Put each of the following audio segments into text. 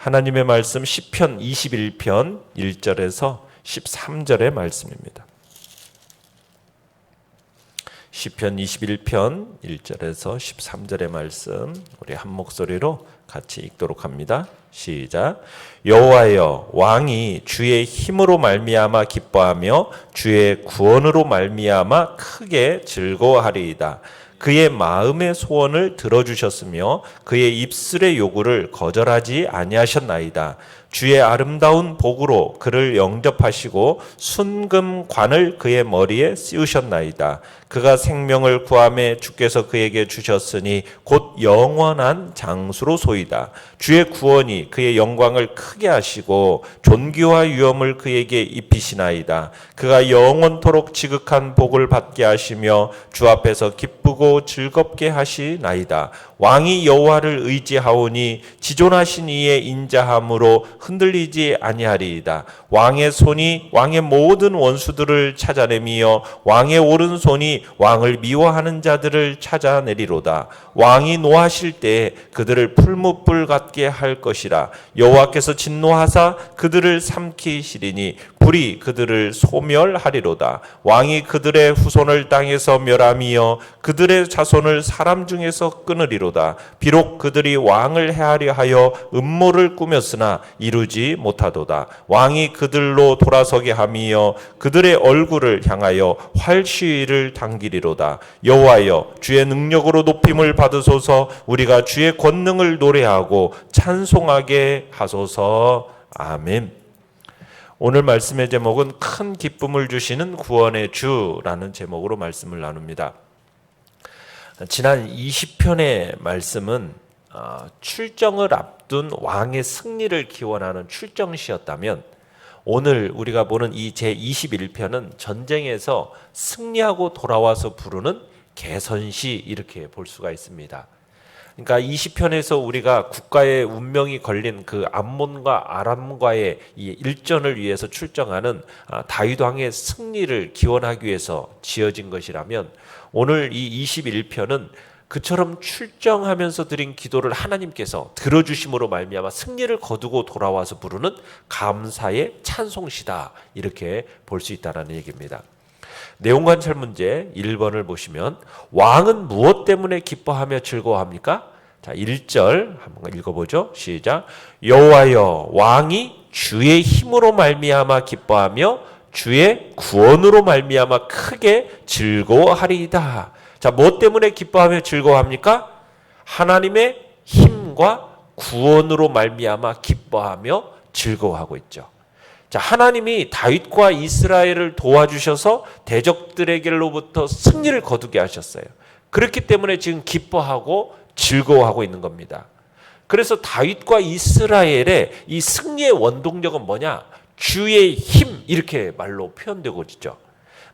하나님의 말씀 시편 21편 1절에서 13절의 말씀입니다. 시편 21편 1절에서 13절의 말씀 우리 한 목소리로 같이 읽도록 합니다. 시작. 여호와여, 왕이 주의 힘으로 말미암아 기뻐하며 주의 구원으로 말미암아 크게 즐거워하리이다. 그의 마음의 소원을 들어주셨으며 그의 입술의 요구를 거절하지 아니하셨나이다. 주의 아름다운 복으로 그를 영접하시고 순금관을 그의 머리에 씌우셨나이다. 그가 생명을 구하매 주께서 그에게 주셨으니 곧 영원한 장수로 소이다. 주의 구원이 그의 영광을 크게 하시고 존귀와 위엄을 그에게 입히시나이다. 그가 영원토록 지극한 복을 받게 하시며 주 앞에서 기쁘고 즐겁게 하시나이다. 왕이 여호와를 의지하오니 지존하신 이의 인자함으로 흔들리지 아니하리이다. 왕의 손이 왕의 모든 원수들을 찾아내며 왕의 오른손이 왕을 미워하는 자들을 찾아내리로다. 왕이 노하실 때에 그들을 풀무불 같게 할 것이라. 여호와께서 진노하사 그들을 삼키시리니 불이 그들을 소멸하리로다. 왕이 그들의 후손을 땅에서 멸하며 그들의 자손을 사람 중에서 끊으리로다. 비록 그들이 왕을 해하려 하여 음모를 꾸몄으나 이루지 못하도다. 왕이 그들로 돌아서게 하며 그들의 얼굴을 향하여 활시위를 당기리로다. 여호와여, 주의 능력으로 높임을 받으소서. 우리가 주의 권능을 노래하고 찬송하게 하소서. 아멘. 오늘 말씀의 제목은 큰 기쁨을 주시는 구원의 주라는 제목으로 말씀을 나눕니다. 지난 20편의 말씀은 출정을 앞둔 왕의 승리를 기원하는 출정시였다면 오늘 우리가 보는 이 제21편은 전쟁에서 승리하고 돌아와서 부르는 개선시 이렇게 볼 수가 있습니다. 그러니까 20편에서 우리가 국가의 운명이 걸린 그 암몬과 아람과의 이 일전을 위해서 출정하는 다윗 왕의 승리를 기원하기 위해서 지어진 것이라면 오늘 이 21편은 그처럼 출정하면서 드린 기도를 하나님께서 들어주심으로 말미암아 승리를 거두고 돌아와서 부르는 감사의 찬송시다 이렇게 볼 수 있다는 얘기입니다. 내용 관찰 문제 1번을 보시면 왕은 무엇 때문에 기뻐하며 즐거워합니까? 자, 1절 한번 읽어보죠. 시작. 여호와여, 왕이 주의 힘으로 말미암아 기뻐하며 주의 구원으로 말미암아 크게 즐거워하리이다. 자, 무엇 때문에 기뻐하며 즐거워합니까? 하나님의 힘과 구원으로 말미암아 기뻐하며 즐거워하고 있죠. 자, 하나님이 다윗과 이스라엘을 도와주셔서 대적들에게로부터 승리를 거두게 하셨어요. 그렇기 때문에 지금 기뻐하고 즐거워하고 있는 겁니다. 그래서 다윗과 이스라엘의 이 승리의 원동력은 뭐냐? 주의 힘 이렇게 말로 표현되고 있죠.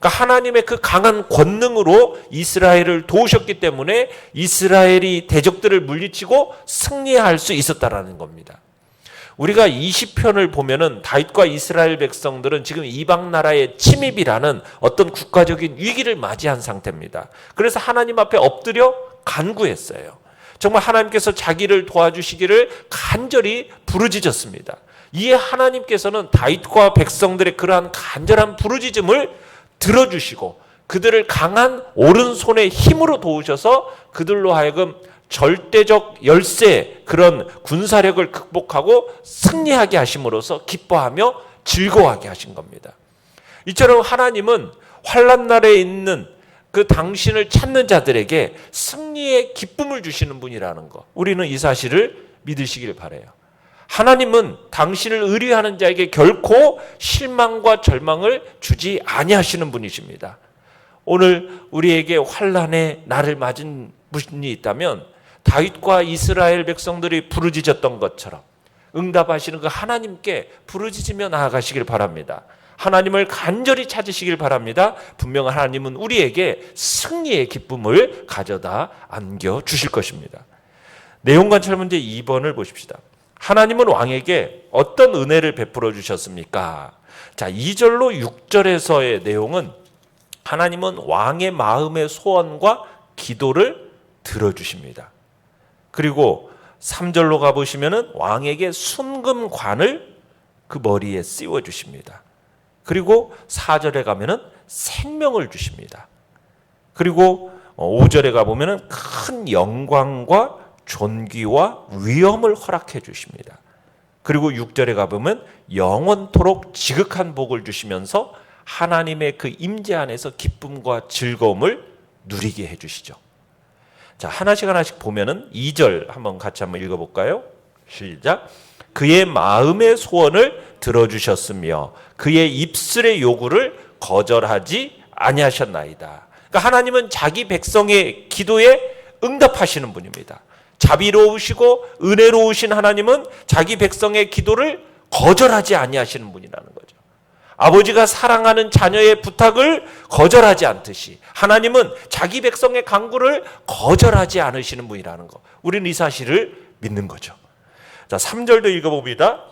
그러니까 하나님의 그 강한 권능으로 이스라엘을 도우셨기 때문에 이스라엘이 대적들을 물리치고 승리할 수 있었다라는 겁니다. 우리가 20편을 보면은 다윗과 이스라엘 백성들은 지금 이방 나라의 침입이라는 어떤 국가적인 위기를 맞이한 상태입니다. 그래서 하나님 앞에 엎드려 간구했어요. 정말 하나님께서 자기를 도와주시기를 간절히 부르짖었습니다. 이에 하나님께서는 다윗과 백성들의 그러한 간절한 부르짖음을 들어주시고 그들을 강한 오른손의 힘으로 도우셔서 그들로 하여금 절대적 열세 그런 군사력을 극복하고 승리하게 하심으로써 기뻐하며 즐거워하게 하신 겁니다. 이처럼 하나님은 환난 날에 있는 그 당신을 찾는 자들에게 승리의 기쁨을 주시는 분이라는 것, 우리는 이 사실을 믿으시길 바라요. 하나님은 당신을 의뢰하는 자에게 결코 실망과 절망을 주지 아니하시는 분이십니다. 오늘 우리에게 환난의 날을 맞은 분이 있다면 다윗과 이스라엘 백성들이 부르짖었던 것처럼 응답하시는 그 하나님께 부르짖으며 나아가시길 바랍니다. 하나님을 간절히 찾으시길 바랍니다. 분명 하나님은 우리에게 승리의 기쁨을 가져다 안겨주실 것입니다. 내용 관찰 문제 2번을 보십시다. 하나님은 왕에게 어떤 은혜를 베풀어 주셨습니까? 자, 2절로 6절에서의 내용은 하나님은 왕의 마음의 소원과 기도를 들어주십니다. 그리고 3절로 가보시면은 왕에게 순금관을 그 머리에 씌워 주십니다. 그리고 4절에 가면은 생명을 주십니다. 그리고 5절에 가보면은 큰 영광과 존귀와 위엄을 허락해 주십니다. 그리고 6절에 가보면 영원토록 지극한 복을 주시면서 하나님의 그 임재 안에서 기쁨과 즐거움을 누리게 해주시죠. 자, 하나씩 보면은 2절 같이 한번 읽어볼까요? 시작. 그의 마음의 소원을 들어주셨으며 그의 입술의 요구를 거절하지 아니하셨나이다. 그러니까 하나님은 자기 백성의 기도에 응답하시는 분입니다. 자비로우시고 은혜로우신 하나님은 자기 백성의 기도를 거절하지 아니하시는 분이라는 거죠. 아버지가 사랑하는 자녀의 부탁을 거절하지 않듯이 하나님은 자기 백성의 간구를 거절하지 않으시는 분이라는 거. 우리는 이 사실을 믿는 거죠. 자, 3절도 읽어봅니다.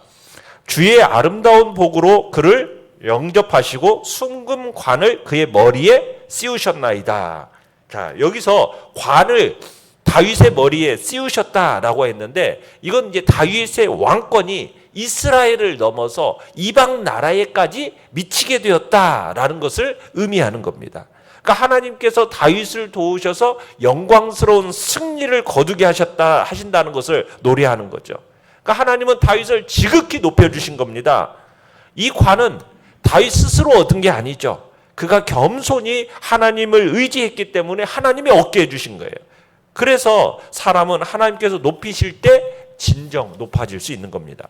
주의 아름다운 복으로 그를 영접하시고 순금관을 그의 머리에 씌우셨나이다. 자, 여기서 관을 다윗의 머리에 씌우셨다라고 했는데 이건 이제 다윗의 왕권이 이스라엘을 넘어서 이방 나라에까지 미치게 되었다라는 것을 의미하는 겁니다. 그러니까 하나님께서 다윗을 도우셔서 영광스러운 승리를 거두게 하신다는 것을 노래하는 거죠. 그러니까 하나님은 다윗을 지극히 높여주신 겁니다. 이 관은 다윗 스스로 얻은 게 아니죠. 그가 겸손히 하나님을 의지했기 때문에 하나님이 얻게 해주신 거예요. 그래서 사람은 하나님께서 높이실 때 진정 높아질 수 있는 겁니다.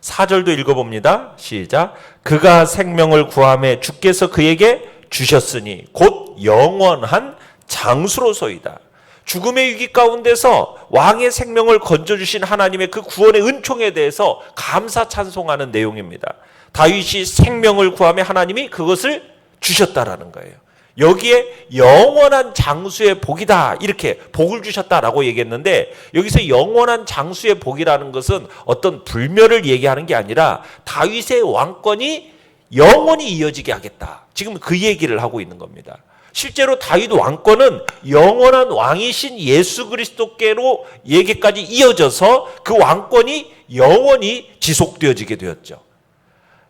4절도 읽어봅니다. 시작. 그가 생명을 구하매 주께서 그에게 주셨으니 곧 영원한 장수로소이다. 죽음의 위기 가운데서 왕의 생명을 건져주신 하나님의 그 구원의 은총에 대해서 감사 찬송하는 내용입니다. 다윗이 생명을 구하며 하나님이 그것을 주셨다라는 거예요. 여기에 영원한 장수의 복이다 이렇게 복을 주셨다라고 얘기했는데 여기서 영원한 장수의 복이라는 것은 어떤 불멸을 얘기하는 게 아니라 다윗의 왕권이 영원히 이어지게 하겠다. 지금 그 얘기를 하고 있는 겁니다. 실제로 다윗 왕권은 영원한 왕이신 예수 그리스도께로 얘기까지 이어져서 그 왕권이 영원히 지속되어지게 되었죠.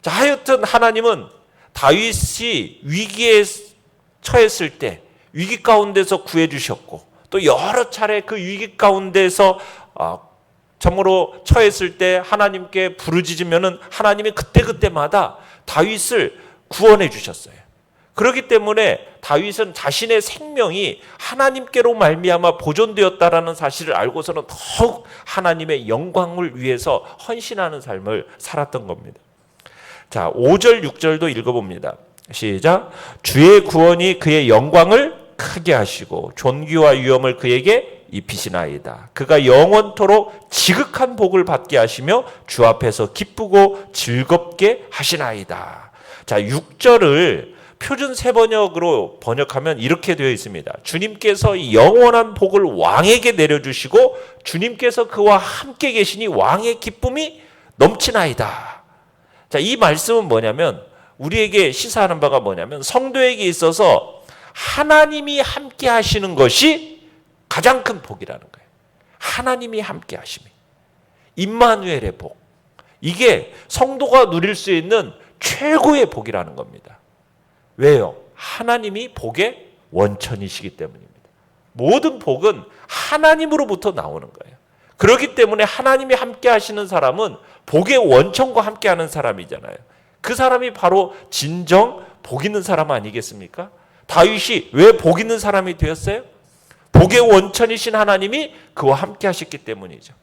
자, 하여튼 하나님은 다윗이 위기에 처했을 때 위기 가운데서 구해주셨고 또 여러 차례 그 위기 가운데서 참으로 처했을 때 하나님께 부르짖으면은 하나님이 그때마다 다윗을 구원해 주셨어요. 그렇기 때문에 다윗은 자신의 생명이 하나님께로 말미암아 보존되었다라는 사실을 알고서는 더욱 하나님의 영광을 위해서 헌신하는 삶을 살았던 겁니다. 자, 5절 6절도 읽어봅니다. 시작. 주의 구원이 그의 영광을 크게 하시고 존귀와 위엄을 그에게 입히시나이다. 그가 영원토록 지극한 복을 받게 하시며 주 앞에서 기쁘고 즐겁게 하시나이다. 자, 6절을 표준 세번역으로 번역하면 이렇게 되어 있습니다. 주님께서 이 영원한 복을 왕에게 내려주시고 주님께서 그와 함께 계시니 왕의 기쁨이 넘치나이다. 자, 이 말씀은 뭐냐면 우리에게 시사하는 바가 뭐냐면 성도에게 있어서 하나님이 함께 하시는 것이 가장 큰 복이라는 거예요. 하나님이 함께 하심이. 임마누엘의 복. 이게 성도가 누릴 수 있는 최고의 복이라는 겁니다. 왜요? 하나님이 복의 원천이시기 때문입니다. 모든 복은 하나님으로부터 나오는 거예요. 그렇기 때문에 하나님이 함께 하시는 사람은 복의 원천과 함께 하는 사람이잖아요. 그 사람이 바로 진정 복 있는 사람 아니겠습니까? 다윗이 왜 복 있는 사람이 되었어요? 복의 원천이신 하나님이 그와 함께 하셨기 때문이죠.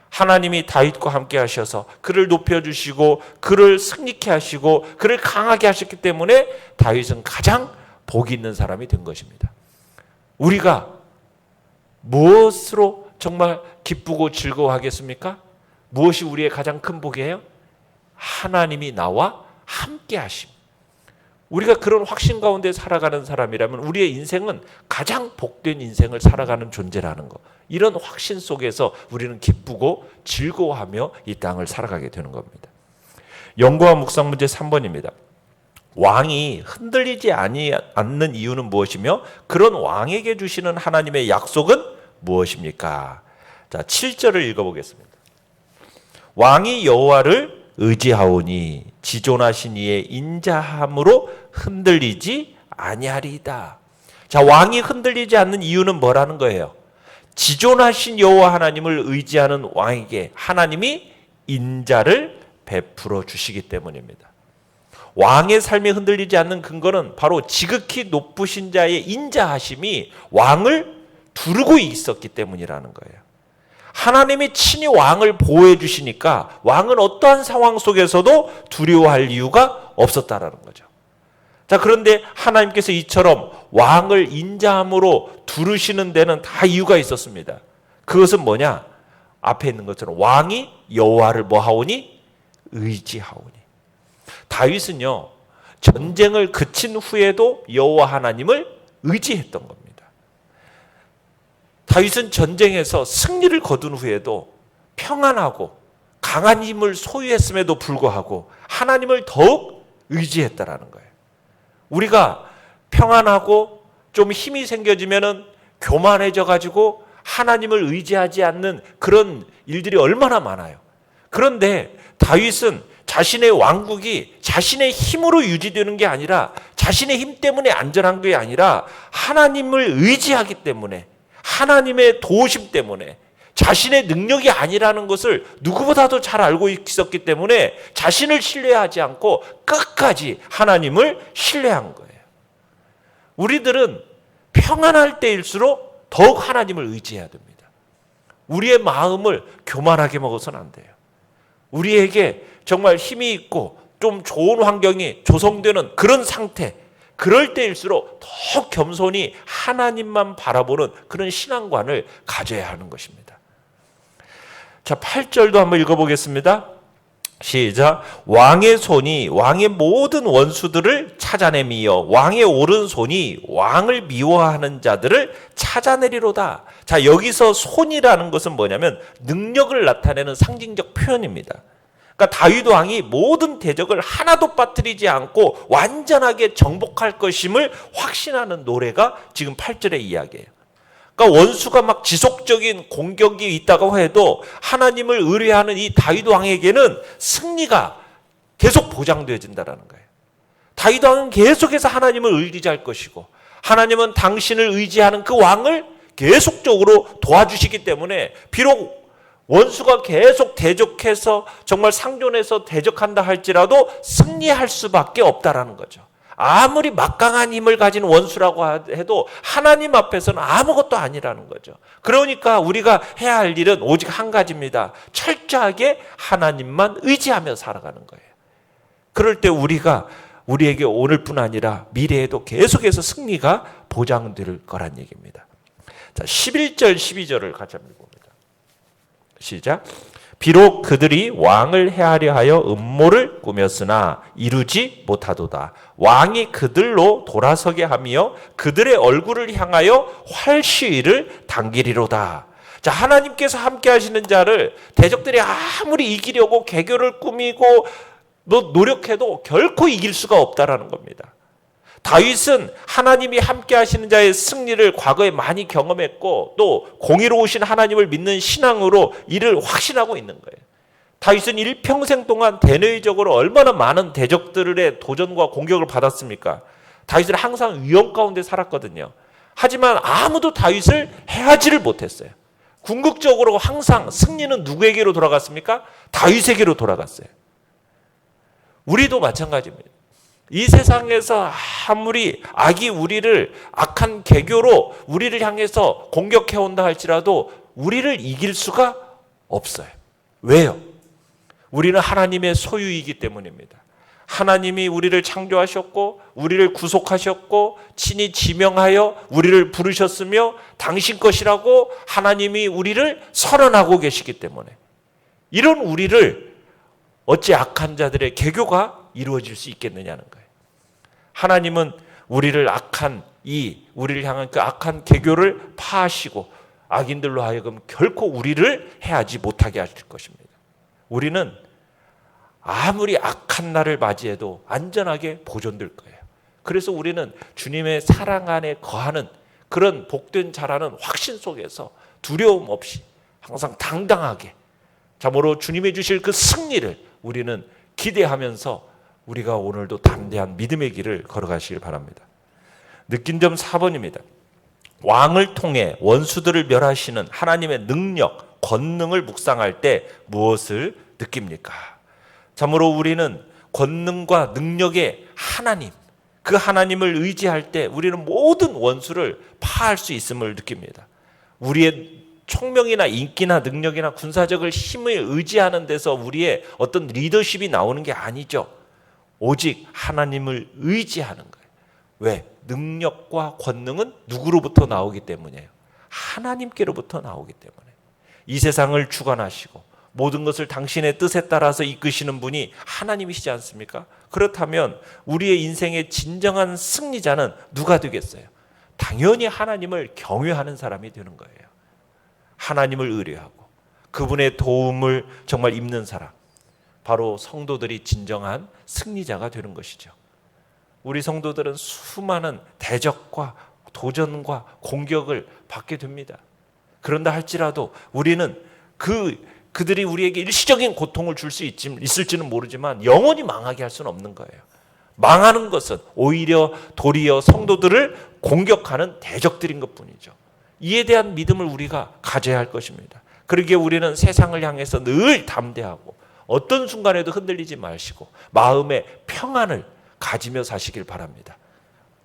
하나님이 다윗과 함께 하셔서 그를 높여주시고 그를 승리케 하시고 그를 강하게 하셨기 때문에 다윗은 가장 복이 있는 사람이 된 것입니다. 우리가 무엇으로 정말 기쁘고 즐거워하겠습니까? 무엇이 우리의 가장 큰 복이에요? 하나님이 나와 함께 하심. 우리가 그런 확신 가운데 살아가는 사람이라면 우리의 인생은 가장 복된 인생을 살아가는 존재라는 것. 이런 확신 속에서 우리는 기쁘고 즐거워하며 이 땅을 살아가게 되는 겁니다. 연구와 묵상 문제 3번입니다. 왕이 흔들리지 않는 이유는 무엇이며 그런 왕에게 주시는 하나님의 약속은 무엇입니까? 자, 7절을 읽어보겠습니다. 왕이 여호와를 의지하오니 지존하신 이의 인자함으로 흔들리지 아니하리이다. 자, 왕이 흔들리지 않는 이유는 뭐라는 거예요? 지존하신 여호와 하나님을 의지하는 왕에게 하나님이 인자를 베풀어 주시기 때문입니다. 왕의 삶이 흔들리지 않는 근거는 바로 지극히 높으신 자의 인자하심이 왕을 두르고 있었기 때문이라는 거예요. 하나님이 친히 왕을 보호해 주시니까 왕은 어떠한 상황 속에서도 두려워할 이유가 없었다라는 거죠. 자, 그런데 하나님께서 이처럼 왕을 인자함으로 두르시는 데는 다 이유가 있었습니다. 그것은 뭐냐? 앞에 있는 것처럼 왕이 여호와를 뭐하오니? 의지하오니. 다윗은요, 전쟁을 그친 후에도 여호와 하나님을 의지했던 겁니다. 다윗은 전쟁에서 승리를 거둔 후에도 평안하고 강한 힘을 소유했음에도 불구하고 하나님을 더욱 의지했다라는 거예요. 우리가 평안하고 좀 힘이 생겨지면은 교만해져 가지고 하나님을 의지하지 않는 그런 일들이 얼마나 많아요. 그런데 다윗은 자신의 왕국이 자신의 힘으로 유지되는 게 아니라 자신의 힘 때문에 안전한 게 아니라 하나님을 의지하기 때문에 하나님의 도우심 때문에 자신의 능력이 아니라는 것을 누구보다도 잘 알고 있었기 때문에 자신을 신뢰하지 않고 끝까지 하나님을 신뢰한 거예요. 우리들은 평안할 때일수록 더욱 하나님을 의지해야 됩니다. 우리의 마음을 교만하게 먹어서는 안 돼요. 우리에게 정말 힘이 있고 좀 좋은 환경이 조성되는 그런 상태, 그럴 때일수록 더 겸손히 하나님만 바라보는 그런 신앙관을 가져야 하는 것입니다. 자, 8절도 한번 읽어보겠습니다. 시작. 왕의 손이 왕의 모든 원수들을 찾아내미어 왕의 오른손이 왕을 미워하는 자들을 찾아내리로다. 자, 여기서 손이라는 것은 뭐냐면 능력을 나타내는 상징적 표현입니다. 그러니까 다윗 왕이 모든 대적을 하나도 빠뜨리지 않고 완전하게 정복할 것임을 확신하는 노래가 지금 8절의 이야기예요. 그러니까 원수가 막 지속적인 공격이 있다고 해도 하나님을 의뢰하는 이 다윗 왕에게는 승리가 계속 보장되어진다는 거예요. 다윗 왕은 계속해서 하나님을 의지할 것이고 하나님은 당신을 의지하는 그 왕을 계속적으로 도와주시기 때문에 비록 원수가 계속 대적해서 정말 상존해서 대적한다 할지라도 승리할 수밖에 없다라는 거죠. 아무리 막강한 힘을 가진 원수라고 해도 하나님 앞에서는 아무것도 아니라는 거죠. 그러니까 우리가 해야 할 일은 오직 한 가지입니다. 철저하게 하나님만 의지하며 살아가는 거예요. 그럴 때 우리에게 오늘뿐 아니라 미래에도 계속해서 승리가 보장될 거란 얘기입니다. 자, 11절, 12절을 같이 한번 봅니다. 시작. 비록 그들이 왕을 해하려 하여 음모를 꾸몄으나 이루지 못하도다. 왕이 그들로 돌아서게 하며 그들의 얼굴을 향하여 활시위를 당기리로다. 자, 하나님께서 함께 하시는 자를 대적들이 아무리 이기려고 개교를 꾸미고 노력해도 결코 이길 수가 없다라는 겁니다. 다윗은 하나님이 함께 하시는 자의 승리를 과거에 많이 경험했고 또 공의로우신 하나님을 믿는 신앙으로 이를 확신하고 있는 거예요. 다윗은 일평생 동안 대내적으로 얼마나 많은 대적들의 도전과 공격을 받았습니까? 다윗은 항상 위험 가운데 살았거든요. 하지만 아무도 다윗을 해하지를 못했어요. 궁극적으로 항상 승리는 누구에게로 돌아갔습니까? 다윗에게로 돌아갔어요. 우리도 마찬가지입니다. 이 세상에서 아무리 악이 우리를 악한 계교로 우리를 향해서 공격해온다 할지라도 우리를 이길 수가 없어요. 왜요? 우리는 하나님의 소유이기 때문입니다. 하나님이 우리를 창조하셨고 우리를 구속하셨고 친히 지명하여 우리를 부르셨으며 당신 것이라고 하나님이 우리를 선언하고 계시기 때문에 이런 우리를 어찌 악한 자들의 계교가 이루어질 수 있겠느냐는 거예요. 하나님은 우리를 우리를 향한 그 악한 계교를 파하시고 악인들로 하여금 결코 우리를 해하지 못하게 하실 것입니다. 우리는 아무리 악한 날을 맞이해도 안전하게 보존될 거예요. 그래서 우리는 주님의 사랑 안에 거하는 그런 복된 자라는 확신 속에서 두려움 없이 항상 당당하게 참으로 주님이 주실 그 승리를 우리는 기대하면서 우리가 오늘도 담대한 믿음의 길을 걸어가시길 바랍니다. 느낀 점 4번입니다. 왕을 통해 원수들을 멸하시는 하나님의 능력, 권능을 묵상할 때 무엇을 느낍니까? 참으로 우리는 권능과 능력의 하나님, 그 하나님을 의지할 때 우리는 모든 원수를 파할 수 있음을 느낍니다. 우리의 총명이나 인기나 능력이나 군사적인 힘을 의지하는 데서 우리의 어떤 리더십이 나오는 게 아니죠. 오직 하나님을 의지하는 거예요. 왜? 능력과 권능은 누구로부터 나오기 때문이에요. 하나님께로부터 나오기 때문에. 이 세상을 주관하시고 모든 것을 당신의 뜻에 따라서 이끄시는 분이 하나님이시지 않습니까? 그렇다면 우리의 인생의 진정한 승리자는 누가 되겠어요? 당연히 하나님을 경외하는 사람이 되는 거예요. 하나님을 의뢰하고 그분의 도움을 정말 입는 사람, 바로 성도들이 진정한 승리자가 되는 것이죠. 우리 성도들은 수많은 대적과 도전과 공격을 받게 됩니다. 그런다 할지라도 우리는 그들이 우리에게 일시적인 고통을 줄 수 있을지는 모르지만 영원히 망하게 할 수는 없는 거예요. 망하는 것은 오히려 도리어 성도들을 공격하는 대적들인 것뿐이죠. 이에 대한 믿음을 우리가 가져야 할 것입니다. 그러기에 우리는 세상을 향해서 늘 담대하고 어떤 순간에도 흔들리지 마시고 마음의 평안을 가지며 사시길 바랍니다.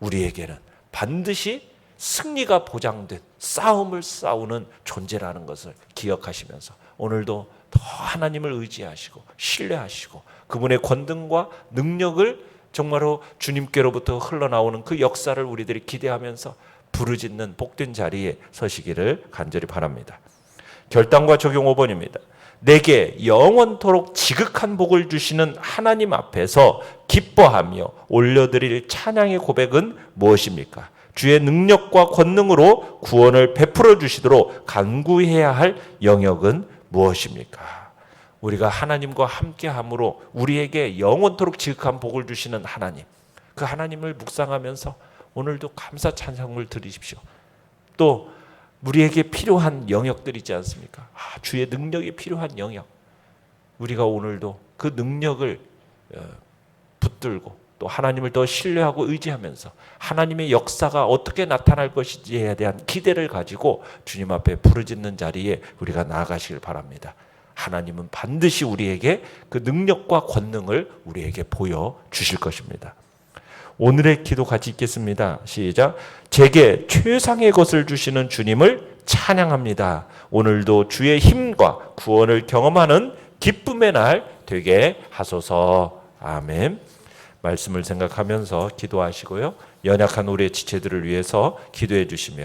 우리에게는 반드시 승리가 보장된 싸움을 싸우는 존재라는 것을 기억하시면서 오늘도 더 하나님을 의지하시고 신뢰하시고 그분의 권능과 능력을 정말로 주님께로부터 흘러나오는 그 역사를 우리들이 기대하면서 부르짖는 복된 자리에 서시기를 간절히 바랍니다. 결단과 적용 5번입니다. 내게 영원토록 지극한 복을 주시는 하나님 앞에서 기뻐하며 올려드릴 찬양의 고백은 무엇입니까? 주의 능력과 권능으로 구원을 베풀어 주시도록 간구해야 할 영역은 무엇입니까? 우리가 하나님과 함께함으로 우리에게 영원토록 지극한 복을 주시는 하나님, 그 하나님을 묵상하면서 오늘도 감사 찬송을 드리십시오. 또 우리에게 필요한 영역들 있지 않습니까? 주의 능력이 필요한 영역, 우리가 오늘도 그 능력을 붙들고 또 하나님을 더 신뢰하고 의지하면서 하나님의 역사가 어떻게 나타날 것인지에 대한 기대를 가지고 주님 앞에 부르짖는 자리에 우리가 나아가시길 바랍니다. 하나님은 반드시 우리에게 그 능력과 권능을 우리에게 보여주실 것입니다. 오늘의 기도 같이 읽겠습니다. 시작. 제게 최상의 것을 주시는 주님을 찬양합니다. 오늘도 주의 힘과 구원을 경험하는 기쁨의 날 되게 하소서. 아멘. 말씀을 생각하면서 기도하시고요. 연약한 우리의 지체들을 위해서 기도해 주시며